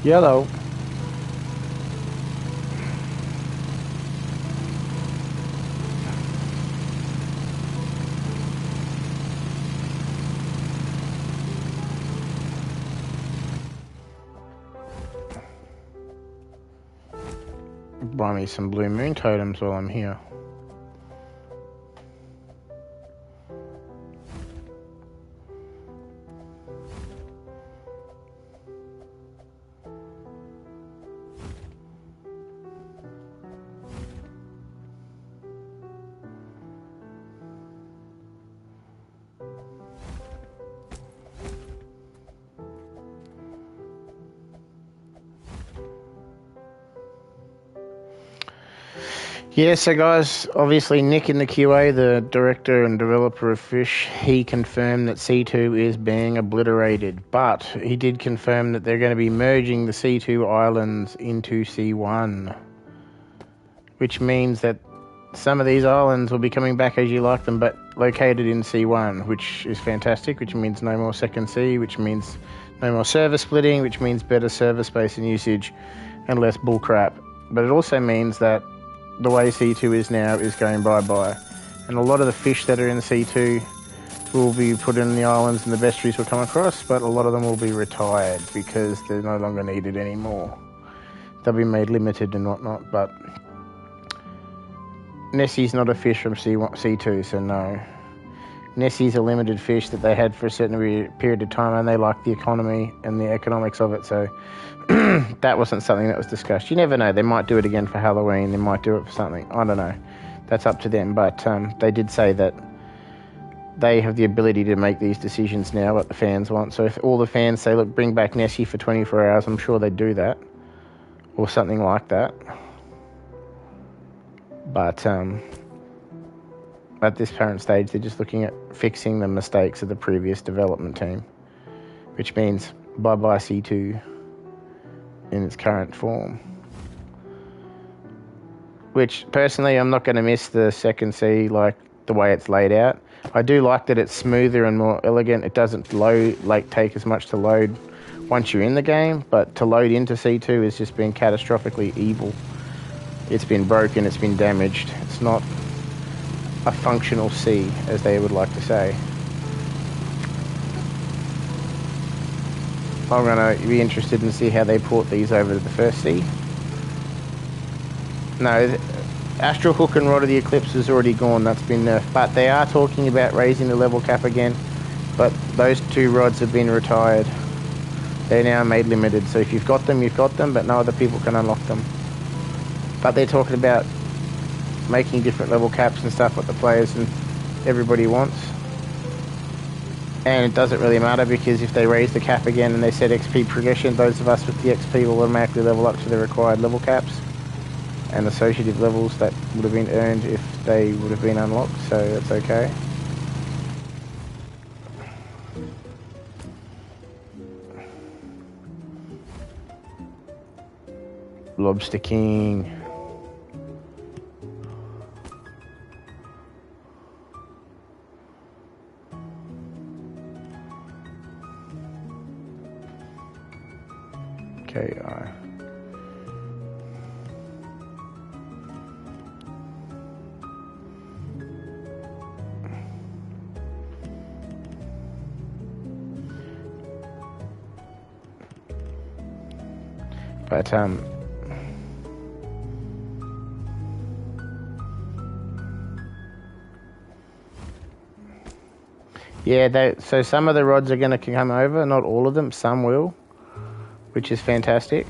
Yellow. Buy me some blue moon totems while I'm here. Yeah, so guys, obviously Nick in the QA, the director and developer of Fish, he confirmed that C2 is being obliterated, but he did confirm that they're going to be merging the C2 islands into C1, which means that some of these islands will be coming back as you like them, but located in C1, which is fantastic, which means no more second C, which means no more server splitting, which means better server space and usage and less bullcrap. But it also means that the way C2 is now is going bye-bye. And a lot of the fish that are in C2 will be put in the islands and the bestiaries will come across, but a lot of them will be retired because they're no longer needed anymore. They'll be made limited and whatnot, but Nessie's not a fish from C2, so no. Nessie's a limited fish that they had for a certain period of time, and they liked the economy and the economics of it, so that wasn't something that was discussed. You never know, they might do it again for Halloween, they might do it for something, I don't know. That's up to them, but they did say that they have the ability to make these decisions now, what the fans want. So if all the fans say, look, bring back Nessie for 24 hours, I'm sure they'd do that, or something like that. But at this current stage, they're just looking at fixing the mistakes of the previous development team, which means bye-bye C2 in its current form. Which, personally, I'm not going to miss the second C, like, the way it's laid out. I do like that it's smoother and more elegant. It doesn't take as much to load once you're in the game, but to load into C2 has just been catastrophically evil. It's been broken, it's been damaged. It's not a functional C, as they would like to say. I'm going to be interested in see how they port these over to the first C. No, Astral Hook and Rod of the Eclipse is already gone. That's been nerfed. But they are talking about raising the level cap again. But those two rods have been retired. They're now made limited. So if you've got them, you've got them, but no other people can unlock them. But they're talking about making different level caps and stuff, what the players and everybody wants. And it doesn't really matter, because if they raise the cap again and they set XP progression, those of us with the XP will automatically level up to the required level caps and associative levels that would have been earned if they would have been unlocked, so that's okay. Lobster King. KI. But yeah, so some of the rods are going to come over, not all of them, some will, which is fantastic.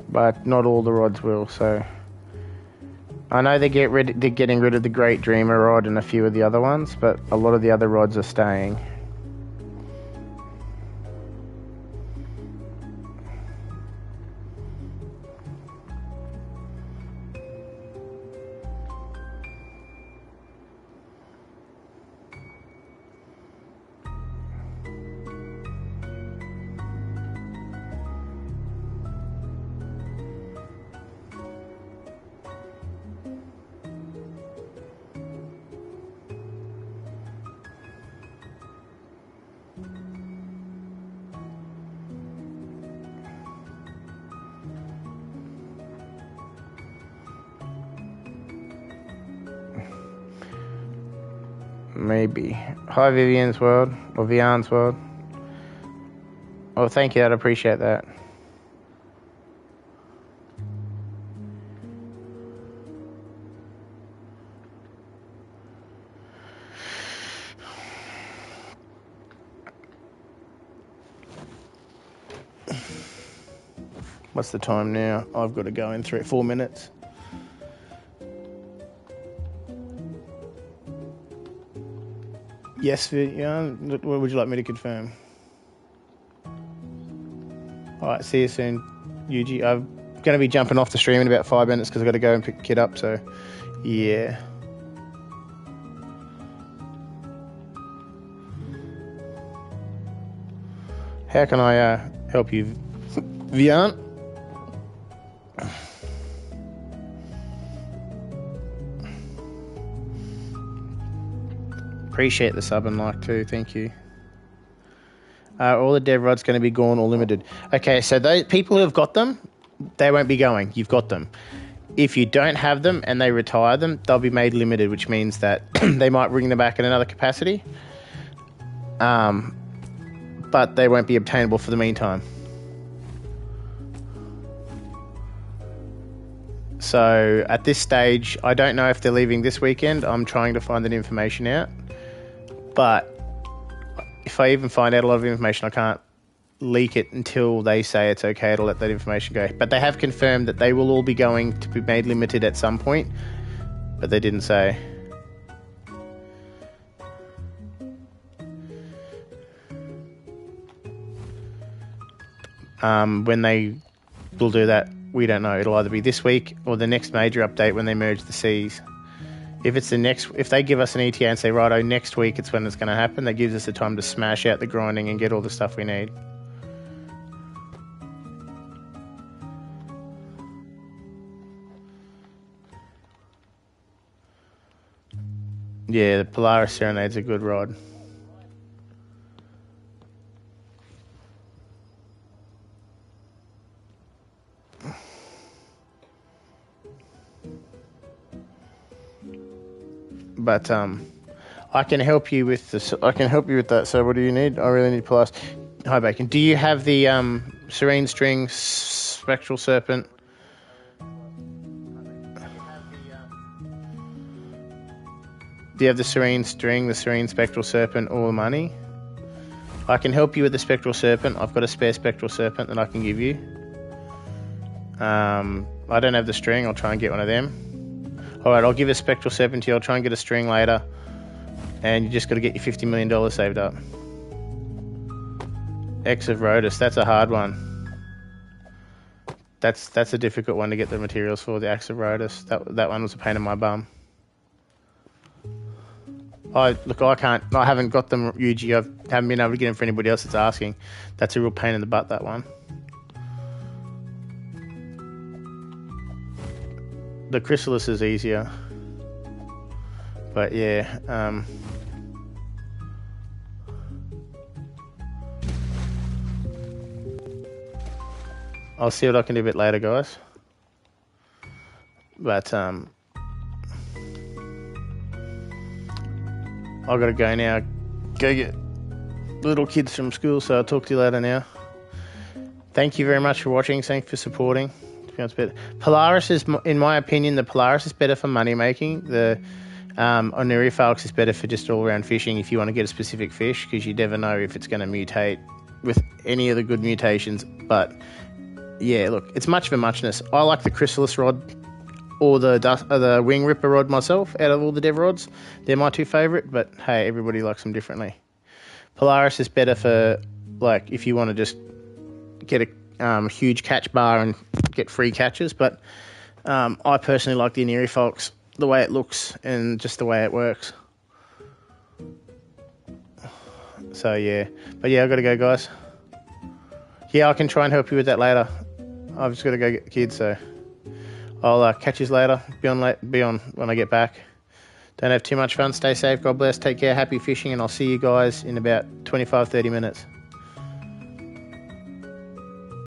But not all the rods will, so I know they're getting rid of the Great Dreamer rod and a few of the other ones, but a lot of the other rods are staying. Maybe. Hi, Vivian's World, or Vian's World. Oh, thank you, I'd appreciate that. What's the time now? I've got to go in 4 minutes. Yes, Vivian. What would you like me to confirm? Alright, see you soon, Yuji. I'm going to be jumping off the stream in about 5 minutes because I've got to go and pick the kid up, so yeah. How can I help you, Vian? Appreciate the sub and like too, thank you. All the dev rods going to be gone or limited. Okay, so those people who have got them, they won't be going. You've got them. If you don't have them and they retire them, they'll be made limited, which means that they might bring them back in another capacity. But they won't be obtainable for the meantime. So at this stage, I don't know if they're leaving this weekend. I'm trying to find that information out. But if I even find out a lot of information, I can't leak it until they say it's okay to let that information go. But they have confirmed that they will all be going to be made limited at some point, but they didn't say. When they will do that, we don't know. It'll either be this week or the next major update when they merge the seas. If they give us an ETA and say, righto, next week it's when it's going to happen, that gives us the time to smash out the grinding and get all the stuff we need. Yeah, the Polaris Serenade's a good rod. But I can help you with this. I can help you with that. So what do you need? I really need Polaris. Hi, Bacon. Do you have the Serene String Spectral Serpent? Do you have the Serene String, the Serene Spectral Serpent, or money? I can help you with the Spectral Serpent. I've got a spare Spectral Serpent that I can give you. I don't have the string. I'll try and get one of them. Alright, I'll give a Spectral Serpent to you. I'll try and get a string later. And you just got to get your $50 million saved up. X of Rhodus, that's a hard one. That's a difficult one to get the materials for, the X of Rhodus. That one was a pain in my bum. I haven't got them, Yuji. I haven't been able to get them for anybody else that's asking. That's a real pain in the butt, that one. The Chrysalis is easier. But yeah, I'll see what I can do a bit later, guys. But I've got to go now. Go get little kids from school, so I'll talk to you later now. Thank you very much for watching. Thanks for supporting. Polaris is, in my opinion, the Polaris is better for money making. The Onirifalx is better for just all around fishing if you want to get a specific fish, because you never know if it's going to mutate with any of the good mutations. But yeah, look, it's much of a muchness. I like the Chrysalis rod or the Wing Ripper rod myself out of all the dev rods. They're my two favourite, but hey, everybody likes them differently. Polaris is better for, like, if you want to just get a huge catch bar and get free catches, but I personally like the Onirifalx, the way it looks and just the way it works. So yeah, but yeah, I've got to go, guys. Yeah, I can try and help you with that later. I've just got to go get the kids, so I'll catch you later. Be on when I get back. Don't have too much fun. Stay safe. God bless. Take care. Happy fishing, and I'll see you guys in about 25-30 minutes.